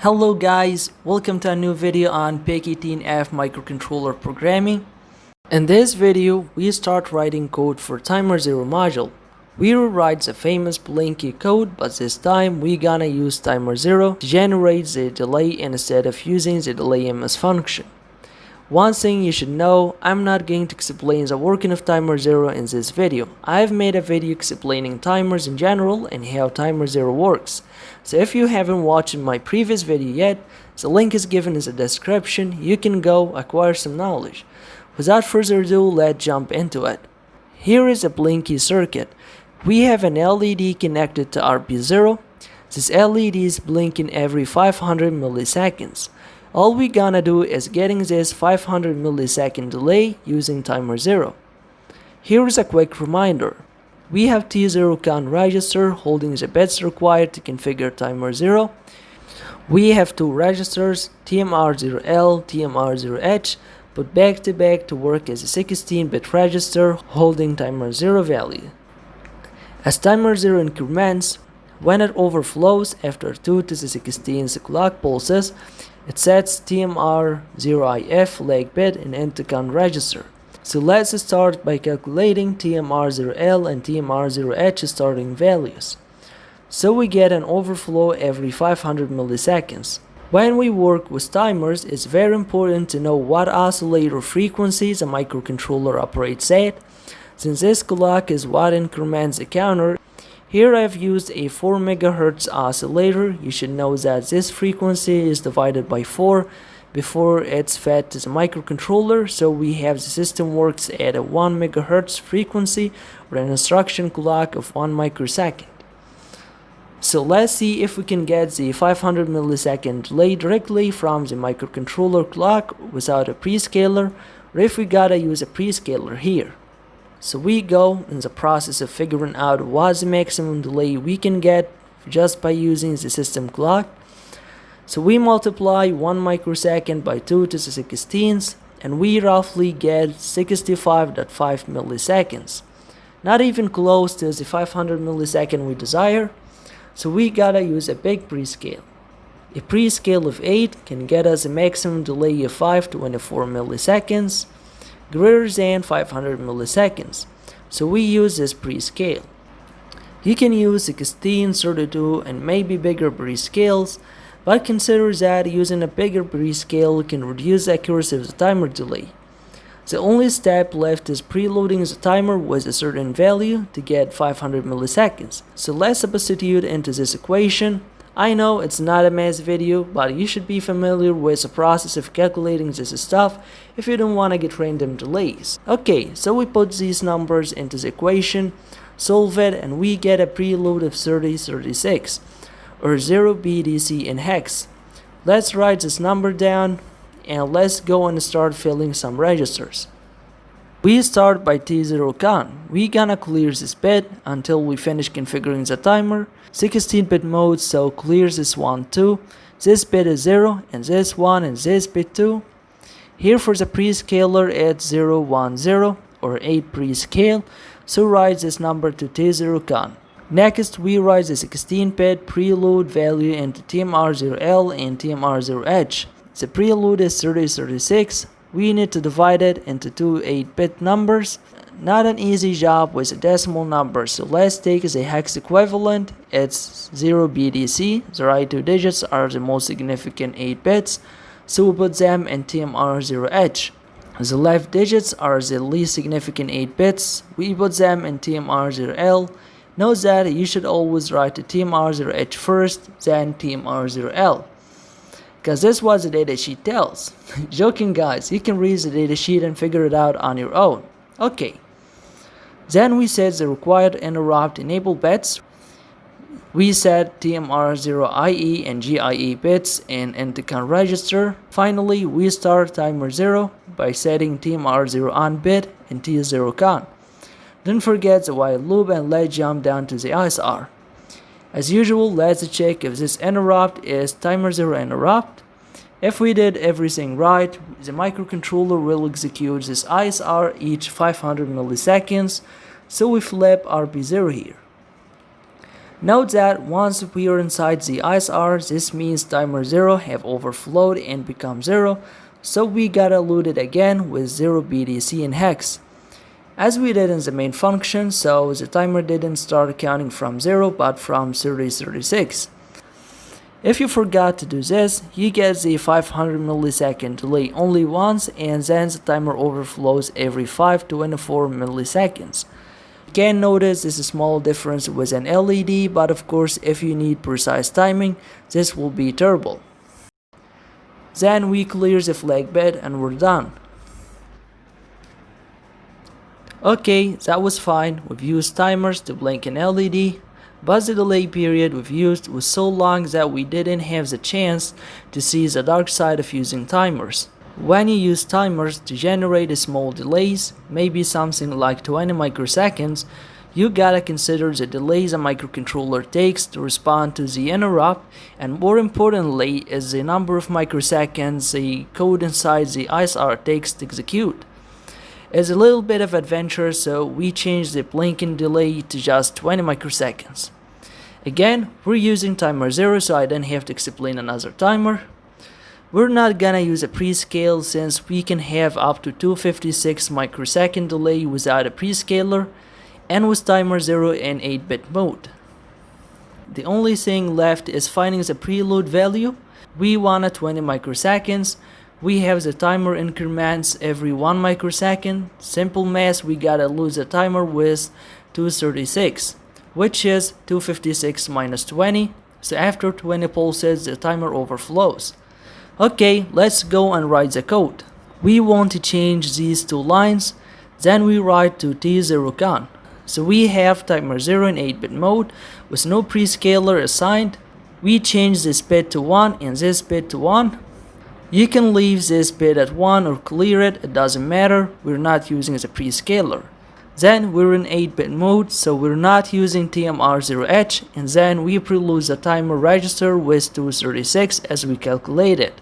Hello guys, welcome to a new video on PIC18F microcontroller programming. In this video, we start writing code for Timer0 module. We rewrite the famous Blinky code, but this time we gonna use Timer0 to generate the delay instead of using the delay ms function. One thing you should know, I'm not going to explain the working of Timer0 in this video. I've made a video explaining timers in general and how Timer0 works. So if you haven't watched my previous video yet, the link is given in the description. You can go acquire some knowledge. Without further ado, let's jump into it. Here is a Blinky circuit. We have an LED connected to RP0. This LED is blinking every 500 milliseconds. All we gonna do is getting this 500 millisecond delay using Timer0. Here is a quick reminder. We have T0 count register holding the bits required to configure Timer0. We have two registers, TMR0L, TMR0H, put back to back to work as a 16-bit register holding Timer0 value. As Timer0 increments, when it overflows after 2 to the 16th clock pulses, it sets TMR0IF lag bit in into count register. So let's start by calculating TMR0L and TMR0H starting values. So we get an overflow every 500 milliseconds. When we work with timers, it's very important to know what oscillator frequencies a microcontroller operates at. Since this clock is what increments the counter, here I've used a 4 MHz oscillator. You should know that this frequency is divided by 4 before it's fed to the microcontroller, so we have the system works at a 1 MHz frequency or an instruction clock of 1 microsecond. So let's see if we can get the 500 millisecond delay directly from the microcontroller clock without a prescaler, or if we gotta use a prescaler here. So we go in the process of figuring out what's the maximum delay we can get just by using the system clock. So we multiply 1 microsecond by 2 to the 16th and we roughly get 65.5 milliseconds. Not even close to the 500 millisecond we desire, so we gotta use a big prescale. A prescale of 8 can get us a maximum delay of 524 milliseconds. Greater than 500 milliseconds, so we use this prescale. You can use 16, 32 and maybe bigger prescales, but consider that using a bigger prescale can reduce the accuracy of the timer delay. The only step left is preloading the timer with a certain value to get 500 milliseconds. So let's substitute into this equation. I know it's not a math video, but you should be familiar with the process of calculating this stuff if you don't want to get random delays. Okay, so we put these numbers into the equation, solve it, and we get a preload of 3036, or 0 BDC in hex. Let's write this number down, and let's go and start filling some registers. We start by T0 count. We gonna clear this bit until we finish configuring the timer. 16-bit mode, so clear this one too. This bit is 0 and this one and this bit too. Here for the prescaler it's 0, 1, 0 or 8 prescale, so write this number to T0 count. Next we write the 16-bit preload value into TMR0L and TMR0H. The preload is 3036. We need to divide it into two 8-bit numbers. Not an easy job with a decimal number, so let's take the hex equivalent. It's 0 BDC. The right two digits are the most significant 8 bits, so we put them in TMR0H. The left digits are the least significant 8 bits. We put them in TMR0L. Note that you should always write the TMR0H first, then TMR0L, because this is what the datasheet tells. Joking guys, you can read the datasheet and figure it out on your own. Okay, then we set the required interrupt enable bits. We set TMR0IE and GIE bits in intercount register. Finally, we start Timer0 by setting TMR0 on bit and T0 count. Don't forget the while loop and let's jump down to the ISR. As usual, let's check if this interrupt is Timer0 interrupt. If we did everything right, the microcontroller will execute this ISR each 500 milliseconds, so we flip RP0 here. Note that once we are inside the ISR, this means timer 0 have overflowed and become 0, so we gotta load it again with 0 BTC in hex, as we did in the main function, so the timer didn't start counting from 0 but from 3036. If you forgot to do this, you get the 500 millisecond delay only once, and then the timer overflows every 524 milliseconds. You can notice this small difference with an LED, but of course if you need precise timing, this will be terrible. Then we clear the flag bit and we're done. Okay, that was fine. We've used timers to blink an LED, but the delay period we've used was so long that we didn't have the chance to see the dark side of using timers. When you use timers to generate small delays, maybe something like 20 microseconds, you gotta consider the delays a microcontroller takes to respond to the interrupt, and more importantly is the number of microseconds the code inside the ISR takes to execute. It's a little bit of adventure, so we changed the blinking delay to just 20 microseconds. Again, we're using timer 0, so I don't have to explain another timer. We're not gonna use a prescale since we can have up to 256 microsecond delay without a prescaler and with timer 0 in 8-bit mode. The only thing left is finding the preload value. We want a 20 microseconds. We have the timer increments every 1 microsecond. Simple math, we gotta lose the timer with 236, which is 256 minus 20. So after 20 pulses, the timer overflows. Okay, let's go and write the code. We want to change these two lines, then we write to T0con. So we have timer 0 in 8-bit mode with no prescaler assigned. We change this bit to 1 and this bit to 1. You can leave this bit at 1 or clear it, it doesn't matter, we're not using the prescaler. Then we're in 8-bit mode, so we're not using Timer0H, and then we preload the timer register with 236 as we calculated.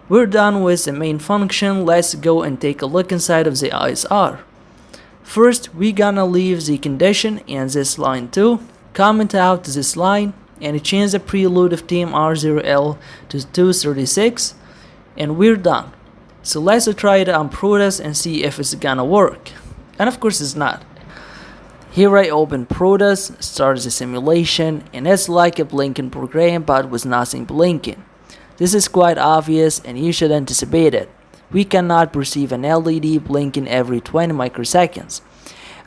We're done with the main function. Let's go and take a look inside of the ISR. First, we're gonna leave the condition and this line too, comment out this line, and change the preload of Timer0L to 236. And we're done. So let's try it on Protas and see if it's gonna work. And of course it's not. Here I open Protas, start the simulation, and it's like a blinking program but with nothing blinking. This is quite obvious and you should anticipate it. We cannot perceive an LED blinking every 20 microseconds.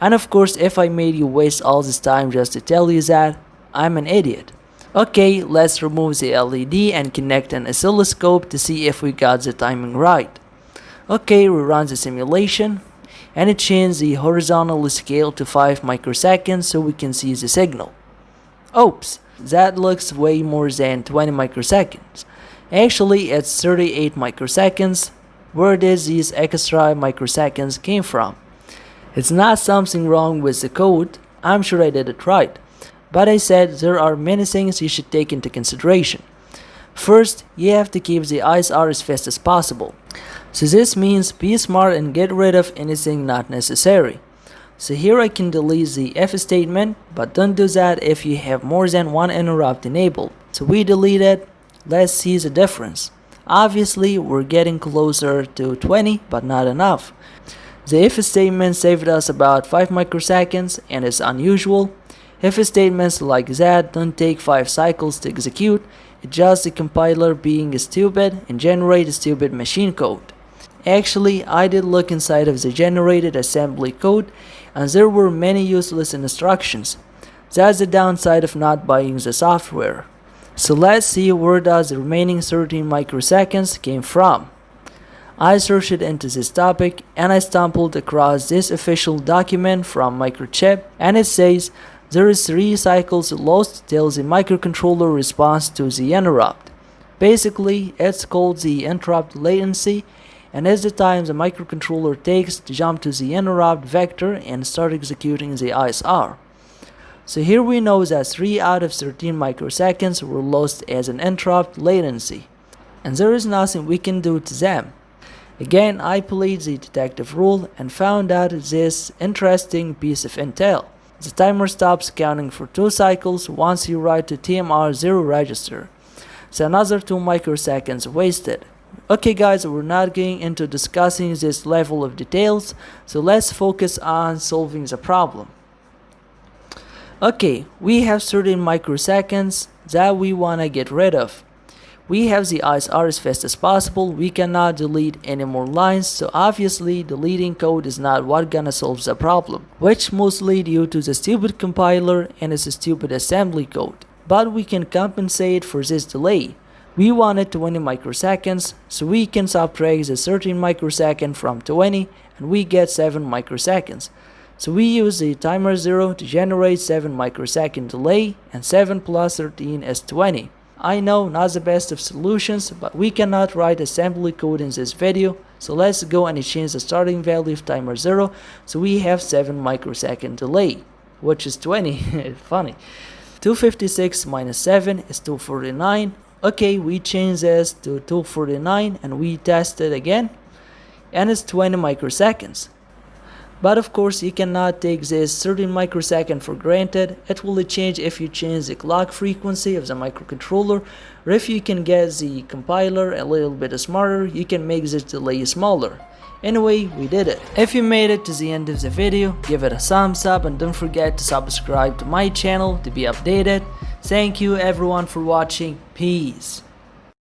And of course if I made you waste all this time just to tell you that, I'm an idiot. Okay, let's remove the LED and connect an oscilloscope to see if we got the timing right. Okay, we run the simulation and it changed the horizontal scale to 5 microseconds so we can see the signal. Oops, that looks way more than 20 microseconds. Actually, it's 38 microseconds. Where did these extra microseconds came from? It's not something wrong with the code, I'm sure I did it right. But I said there are many things you should take into consideration. First, you have to keep the ISR as fast as possible. So this means be smart and get rid of anything not necessary. So here I can delete the if statement, but don't do that if you have more than one interrupt enabled. So we delete it. Let's see the difference. Obviously, we're getting closer to 20, but not enough. The if statement saved us about 5 microseconds and is unusual. If statements like that don't take 5 cycles to execute, it's just the compiler being stupid and generate stupid machine code. Actually, I did look inside of the generated assembly code and there were many useless instructions. That's the downside of not buying the software. So let's see where does the remaining 13 microseconds came from. I searched into this topic and I stumbled across this official document from Microchip, and it says there is 3 cycles lost till the microcontroller responds to the interrupt. Basically, it's called the interrupt latency, and it's the time the microcontroller takes to jump to the interrupt vector and start executing the ISR. So here we know that 3 out of 13 microseconds were lost as an interrupt latency, and there is nothing we can do to them. Again, I played the detective role and found out this interesting piece of intel. The timer stops counting for 2 cycles once you write to Timer0 register. So another 2 microseconds wasted. Okay guys, we're not getting into discussing this level of details, so let's focus on solving the problem. Okay, we have certain microseconds that we want to get rid of. We have the ISR as fast as possible. We cannot delete any more lines, so obviously deleting code is not what gonna solve the problem, which mostly due to the stupid compiler and its stupid assembly code. But we can compensate for this delay. We wanted 20 microseconds, so we can subtract the 13 microsecond from 20 and we get 7 microseconds. So we use the Timer0 to generate 7 microsecond delay, and 7 plus 13 is 20. I know, not the best of solutions, but we cannot write assembly code in this video, so let's go and change the starting value of Timer0 so we have 7 microsecond delay, which is 20. Funny. 256 minus 7 is 249. Okay, we change this to 249 and we test it again, and it's 20 microseconds. But of course you cannot take this 13 microsecond for granted. It will change if you change the clock frequency of the microcontroller, or if you can get the compiler a little bit smarter, you can make this delay smaller. Anyway, we did it. If you made it to the end of the video, give it a thumbs up and don't forget to subscribe to my channel to be updated. Thank you everyone for watching. Peace.